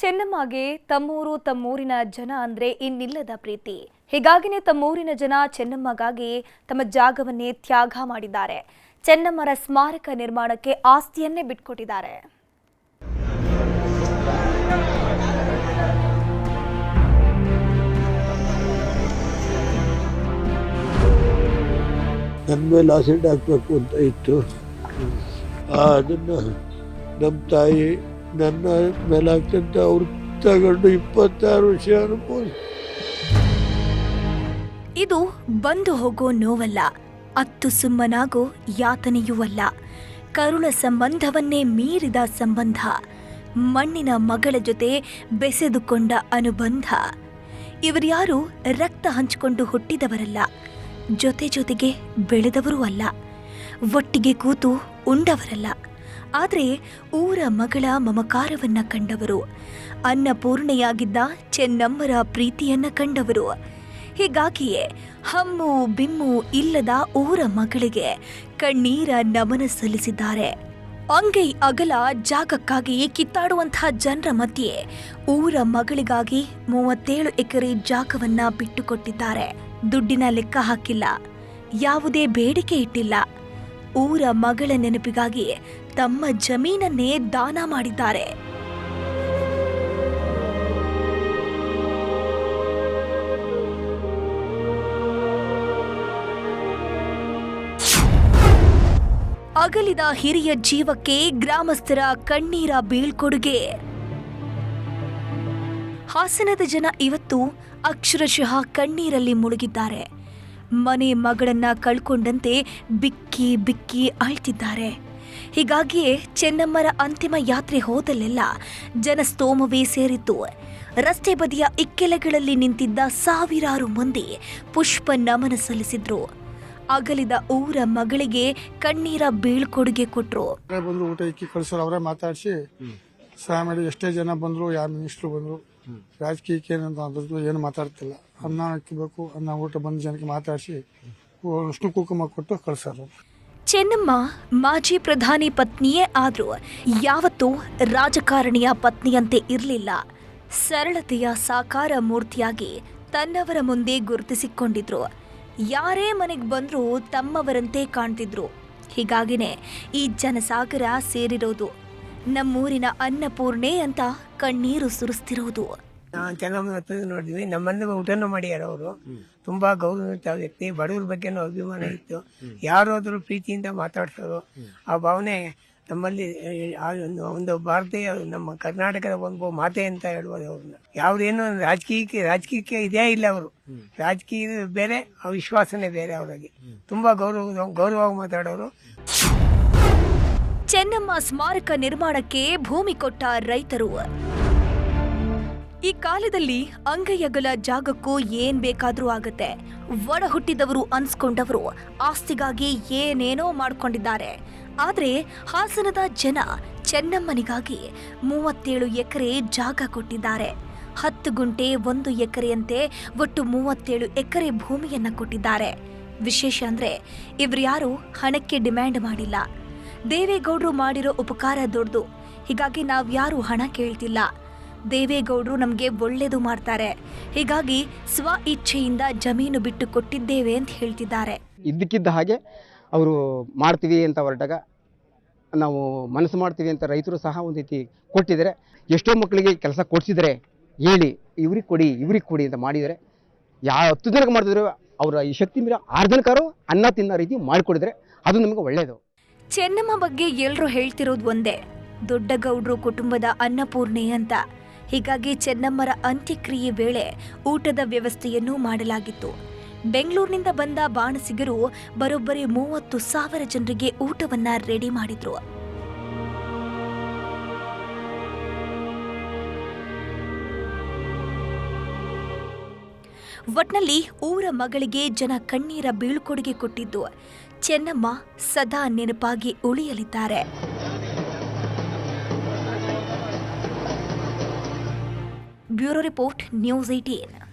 ಚೆನ್ನಮ್ಮಗೆ ತಮ್ಮೂರು ತಮ್ಮೂರಿನ ಜನ ಅಂದ್ರೆ ಇನ್ನಿಲ್ಲದ ಪ್ರೀತಿ. ಹೀಗಾಗಿನೇ ತಮ್ಮೂರಿನ ಜನ ಚೆನ್ನಮ್ಮಗಾಗಿ ತಮ್ಮ ಜಾಗವನ್ನೇ ತ್ಯಾಗ ಮಾಡಿದ್ದಾರೆ. ಚೆನ್ನಮ್ಮರ ಸ್ಮಾರಕ ನಿರ್ಮಾಣಕ್ಕೆ ಆಸ್ತಿಯನ್ನೇ ಬಿಟ್ಕೊಟ್ಟಿದ್ದಾರೆ. ನನ್ನ ಮೇಲೆ ಆಸಿಡ್ ಹಾಕಬೇಕು ಅಂತ ಇತ್ತು. ಅದನ್ನು ನಮ್ಮ ತಾಯಿ ನನ್ನ ಮೇಲೆ ಹಾಕ್ತಂತ ಅವ್ರು ತಗೊಂಡು 26 ವರ್ಷ ಅನುಭವಿಸಿ. ಇದು ಬಂದು ಹೋಗೋ ನೋವಲ್ಲ, ಅತ್ತು ಸುಮ್ಮನಾಗೋ ಯಾತನೆಯೂ ಅಲ್ಲ. ಕರುಳ ಸಂಬಂಧವನ್ನೇ ಮೀರಿದ ಸಂಬಂಧ, ಮಣ್ಣಿನ ಮಗಳ ಜೊತೆ ಬೆಸೆದುಕೊಂಡ ಅನುಬಂಧ. ಇವರ್ಯಾರು ರಕ್ತ ಹಂಚಿಕೊಂಡು ಹುಟ್ಟಿದವರಲ್ಲ, ಜೊತೆ ಜೊತೆಗೆ ಬೆಳೆದವರೂ ಅಲ್ಲ, ಒಟ್ಟಿಗೆ ಕೂತು ಉಂಡವರಲ್ಲ. ಆದರೆ ಊರ ಮಗಳ ಮಮಕಾರವನ್ನ ಕಂಡವರು, ಅನ್ನಪೂರ್ಣೆಯಾಗಿದ್ದ ಚೆನ್ನಮ್ಮರ ಪ್ರೀತಿಯನ್ನ ಕಂಡವರು. ಹೀಗಾಗಿಯೇ ಹಮ್ಮು ಬಿಮ್ಮು ಇಲ್ಲದ ಊರ ಮಗಳಿಗೆ ಕಣ್ಣೀರ ನಮನ ಸಲ್ಲಿಸಿದ್ದಾರೆ. ಅಂಗೈ ಅಗಲ ಜಾಗಕ್ಕಾಗಿ ಕಿತ್ತಾಡುವಂತಹ ಜನರ ಮಧ್ಯೆ ಊರ ಮಗಳಿಗಾಗಿ 37 ಎಕರೆ ಜಾಗವನ್ನ ಬಿಟ್ಟುಕೊಟ್ಟಿದ್ದಾರೆ. ದುಡ್ಡಿನ ಲೆಕ್ಕ ಹಾಕಿಲ್ಲ, ಯಾವುದೇ ಬೇಡಿಕೆ ಇಟ್ಟಿಲ್ಲ. ಊರ ಮಗಳ ನೆನಪಿಗಾಗಿ ತಮ್ಮ ಜಮೀನನ್ನೇ ದಾನ ಮಾಡಿದ್ದಾರೆ. ಅಗಲಿದ ಹಿರಿಯ ಜೀವಕ್ಕೆ ಗ್ರಾಮಸ್ಥರ ಕಣ್ಣೀರ ಬೀಳ್ಕೊಡುಗೆ. ಹಾಸನದ ಜನ ಇವತ್ತು ಅಕ್ಷರಶಃ ಕಣ್ಣೀರಲ್ಲಿ ಮುಳುಗಿದ್ದಾರೆ. ಮನೆ ಮಗಳನ್ನ ಕಳ್ಕೊಂಡಂತೆ ಬಿಕ್ಕಿ ಬಿಕ್ಕಿ ಅಳ್ತಿದ್ದಾರೆ. ಹೀಗಾಗಿಯೇ ಚೆನ್ನಮ್ಮರ ಅಂತಿಮ ಯಾತ್ರೆ ಹೋದಲ್ಲೆಲ್ಲ ಜನಸ್ತೋಮವೇ ಸೇರಿತ್ತು. ರಸ್ತೆ ಬದಿಯ ಇಕ್ಕೆಲೆಗಳಲ್ಲಿ ನಿಂತಿದ್ದ ಸಾವಿರಾರು ಮಂದಿ ಪುಷ್ಪ ನಮನ ಸಲ್ಲಿಸಿದ್ರು. ಅಗಲಿದ ಊರ ಮಗಳಿಗೆ ಕಣ್ಣೀರ ಬೀಳ್ಕೊಡುಗೆ ಕೊಟ್ರು. ಬಂದು ಊಟ ಇಕ್ಕಿ ಕಳಿಸೋರು ಅವರೇ ಮಾತಾಡಿಸಿ ಸಹಾಯ ಮಾಡಿ. ಎಷ್ಟೇ ಜನ ಬಂದ್ರು, ಯಾರು ಮಿನಿಸ್ಟ್ರು ಬಂದ್ರು, ರಾಜಕೀಯಕ್ಕೆ ಏನಂತ ಅದ್ರದ್ದು ಏನು ಮಾತಾಡ್ತಿಲ್ಲ. ಅನ್ನ ಹಾಕಿಬೇಕು, ಅನ್ನ ಊಟ ಬಂದ ಜನಕ್ಕೆ ಮಾತಾಡಿಸಿ ಅಷ್ಟು ಕುಂಕುಮ ಕೊಟ್ಟು ಕಳ್ಸೋರು. ಚೆನ್ನಮ್ಮ ಮಾಜಿ ಪ್ರಧಾನಿ ಪತ್ನಿಯೇ ಆದ್ರೂ ಯಾವತ್ತೂ ರಾಜಕಾರಣಿಯ ಪತ್ನಿಯಂತೆ ಇರಲಿಲ್ಲ. ಸರಳತೆಯ ಸಾಕಾರ ಮೂರ್ತಿಯಾಗಿ ತನ್ನವರ ಮುಂದೆ ಗುರುತಿಸಿಕೊಂಡಿದ್ರು. ಯಾರೇ ಮನೆಗೆ ಬಂದ್ರೂ ತಮ್ಮವರಂತೆ ಕಾಣ್ತಿದ್ರು. ಹೀಗಾಗಿನೇ ಈ ಜನಸಾಗರ ಸೇರಿರೋದು, ನಮ್ಮೂರಿನ ಅನ್ನಪೂರ್ಣೆ ಅಂತ ಕಣ್ಣೀರು ಸುರಿಸ್ತಿರೋದು. ಚೆನ್ನಮ್ಮ ನೋಡಿದ್ವಿ. ನಮ್ಮಂದ ಊಟನೂ ಮಾಡ್ಯಾರ ಅವರು. ತುಂಬಾ ಗೌರವಿತ ವ್ಯಕ್ತಿ. ಬಡವ್ರ ಬಗ್ಗೆನೂ ಅಭಿಮಾನ ಇತ್ತು. ಯಾರಾದ್ರೂ ಪ್ರೀತಿಯಿಂದ ಮಾತಾಡ್ಸೋರು. ಆ ಭಾವನೆ ನಮ್ಮಲ್ಲಿ ಒಂದು ಭಾರತೀಯ, ನಮ್ಮ ಕರ್ನಾಟಕದ ಒಂದು ಮಾತೆ ಅಂತ ಹೇಳ್ಬೋದು ಅವ್ರನ್ನ. ಯಾವ್ದೇನು ರಾಜಕೀಯಕ್ಕೆ ಇದೇ ಇಲ್ಲ. ಅವರು ರಾಜಕೀಯ ಬೇರೆ, ವಿಶ್ವಾಸನೆ ಬೇರೆ. ಅವರಿಗೆ ತುಂಬಾ ಗೌರವವಾಗಿ ಮಾತಾಡೋರು. ಚೆನ್ನಮ್ಮ ಸ್ಮಾರಕ ನಿರ್ಮಾಣಕ್ಕೆ ಭೂಮಿ ಕೊಟ್ಟ ರೈತರು. ಈ ಕಾಲದಲ್ಲಿ ಅಂಗೈಯಗಲ ಜಾಗಕ್ಕೂ ಏನ್ ಬೇಕಾದ್ರೂ ಆಗತ್ತೆ. ಒಡ ಹುಟ್ಟಿದವರು ಅನ್ಸ್ಕೊಂಡವರು ಆಸ್ತಿಗಾಗಿ ಏನೇನೋ ಮಾಡ್ಕೊಂಡಿದ್ದಾರೆ. ಆದ್ರೆ ಹಾಸನದ ಜನ ಚೆನ್ನಮ್ಮನಿಗಾಗಿ 37 ಎಕರೆ ಜಾಗ ಕೊಟ್ಟಿದ್ದಾರೆ. 10 ಗುಂಟೆ 1 ಎಕರೆಯಂತೆ ಒಟ್ಟು 37 ಎಕರೆ ಭೂಮಿಯನ್ನ ಕೊಟ್ಟಿದ್ದಾರೆ. ವಿಶೇಷ ಅಂದ್ರೆ ಇವ್ರ್ಯಾರು ಹಣಕ್ಕೆ ಡಿಮ್ಯಾಂಡ್ ಮಾಡಿಲ್ಲ. ದೇವೇಗೌಡರು ಮಾಡಿರೋ ಉಪಕಾರ ದೊಡ್ಡದು. ಹೀಗಾಗಿ ನಾವ್ಯಾರು ಹಣ ಕೇಳ್ತಿಲ್ಲ. ದೇವೇಗೌಡರು ನಮಗೆ ಒಳ್ಳೇದು ಮಾಡ್ತಾರೆ. ಹೀಗಾಗಿ ಸ್ವ ಇಚ್ಛೆಯಿಂದ ಜಮೀನು ಬಿಟ್ಟು ಕೊಟ್ಟಿದ್ದೇವೆ ಅಂತ ಹೇಳ್ತಿದ್ದಾರೆ. ಇದ್ದಕ್ಕಿದ್ದ ಹಾಗೆ ಅವರು ಮಾಡ್ತೀವಿ ಅಂತ ಹೊರಟಾಗ ನಾವು ಮನಸ್ಸು ಮಾಡ್ತೀವಿ ಅಂತ ರೈತರು ಸಹ ಒಂದು ರೀತಿ ಕೊಟ್ಟಿದ್ದಾರೆ. ಎಷ್ಟೋ ಮಕ್ಕಳಿಗೆ ಕೆಲಸ ಕೊಡಿಸಿದರೆ ಹೇಳಿ ಇವ್ರಿಗೆ ಕೊಡಿ ಅಂತ ಮಾಡಿದರೆ, 10 ಜನಕ್ಕೆ ಮಾಡಿದ್ರೆ ಅವರ ಈ ಶಕ್ತಿ ಮೀರಿ 6 ಜನಕ್ಕಾರು ಅನ್ನ ತಿನ್ನೋ ರೀತಿ ಮಾಡಿಕೊಡಿದ್ರೆ ಅದು ನಮಗೆ ಒಳ್ಳೆಯದು. ಚೆನ್ನಮ್ಮ ಬಗ್ಗೆ ಎಲ್ಲರೂ ಹೇಳ್ತಿರೋದು ಒಂದೇ, ದೊಡ್ಡಗೌಡರು ಕುಟುಂಬದ ಅನ್ನಪೂರ್ಣೆ ಅಂತ. ಹೀಗಾಗಿ ಚೆನ್ನಮ್ಮರ ಅಂತ್ಯಕ್ರಿಯೆ ವೇಳೆ ಊಟದ ವ್ಯವಸ್ಥೆಯನ್ನು ಮಾಡಲಾಗಿತ್ತು. ಬೆಂಗಳೂರಿನಿಂದ ಬಂದ ಬಾಣಸಿಗರು ಬರೋಬ್ಬರಿ 30,000 ಜನರಿಗೆ ಊಟವನ್ನ ರೆಡಿ ಮಾಡಿದ್ರು. ಒಟ್ನಲ್ಲಿ ಊರ ಮಗಳಿಗೆ ಜನ ಕಣ್ಣೀರ ಬೀಳ್ಕೊಡುಗೆ ಕೊಟ್ಟಿದ್ದು ಚೆನ್ನಮ್ಮ ಸದಾ ನೆನಪಾಗಿ ಉಳಿಯಲಿದ್ದಾರೆ. Bureau report, news 18.